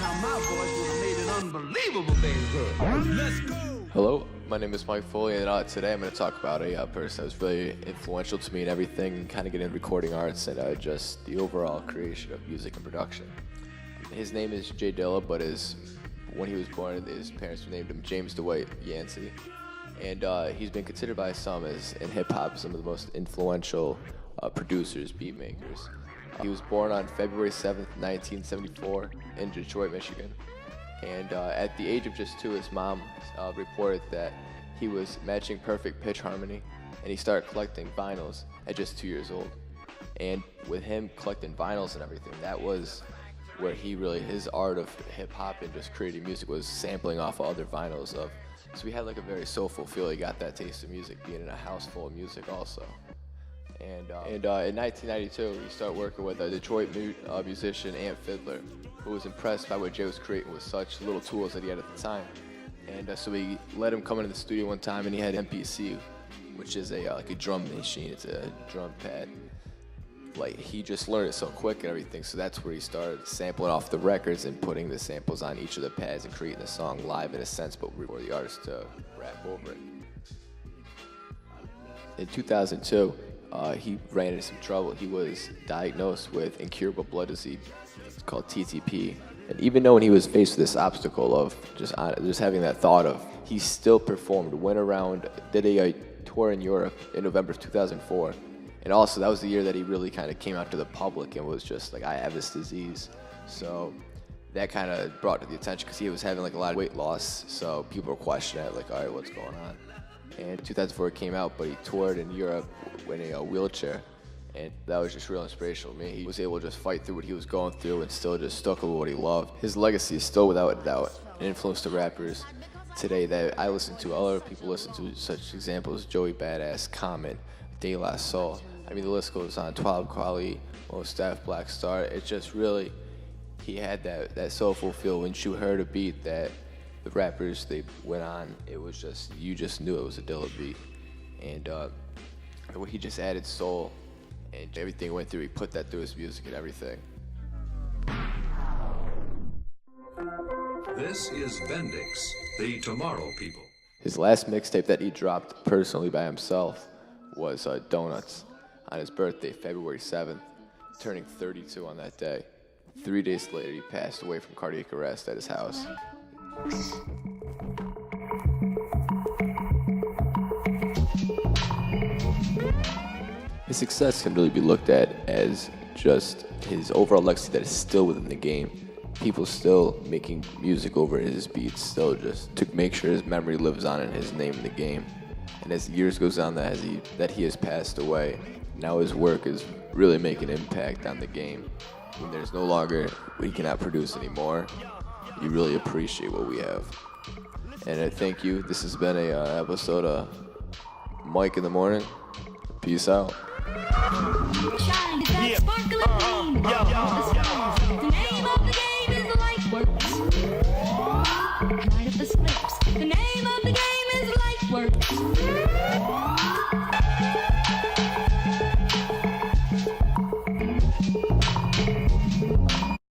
Now my voice would have made an unbelievable baby. Let's go. Hello, my name is Mike Foley, and today I'm going to talk about a person that was really influential to me in everything, and kind of get into recording arts and just the overall creation of music and production. His name is J. Dilla, but when he was born, his parents named him James Dwight Yancey, and he's been considered by some as in hip-hop some of the most influential producers, beat makers. He was born on February 7th, 1974 in Detroit, Michigan. And at the age of just 2, his mom reported that he was matching perfect pitch harmony, and he started collecting vinyls at just 2 years old. And with him collecting vinyls and everything, that was where his art of hip-hop and just creating music was sampling off of other vinyls. So he had like a very soulful feel. He got that taste of music being in a house full of music also. And in 1992, he started working with a Detroit musician, Ant Fiddler, who was impressed by what Jay was creating with such little tools that he had at the time. And so he let him come into the studio one time, and he had MPC, which is like a drum machine. It's a drum pad. Like, he just learned it so quick and everything, so that's where he started sampling off the records and putting the samples on each of the pads and creating a song live in a sense, but for the artist to rap over it. In 2002, he ran into some trouble. He was diagnosed with incurable blood disease. It's called TTP. And even though when he was faced with this obstacle of just having that thought of, he still performed, went around, did a tour in Europe in November of 2004. And also, that was the year that he really kind of came out to the public and was just like, I have this disease. So that kind of brought to the attention because he was having like a lot of weight loss. So people were questioning it, like, all right, what's going on? And 2004 it came out, but he toured in Europe in a wheelchair. And that was just real inspirational to me. He was able to just fight through what he was going through and still just stuck with what he loved. His legacy is still, without a doubt, an influence to rappers today that I listen to. Other people listen to, such examples, Joey Badass, Common, De La Soul. I mean, the list goes on. Twelve Kweli, Mos Def, Black Star. It's just really, he had that soulful feel. When you heard a beat that the rappers they went on, it was just, you just knew it was a Dilla beat. And the way he just added soul and everything he went through, he put that through his music and everything. This is Bendix, the Tomorrow People. His last mixtape that he dropped personally by himself was Donuts on his birthday, February 7th, turning 32 on that day. 3 days later, he passed away from cardiac arrest at his house. His success can really be looked at as just his overall legacy that is still within the game. People still making music over his beats, still just to make sure his memory lives on and his name in the game. And as years goes on that he has passed away, now his work is really making an impact on the game. When there's no longer, we cannot produce anymore, you really appreciate what we have. And I thank you. This has been a episode of Mike in the Morning. Peace out. Shine, get that sparkling beam. The name of the game is the light works.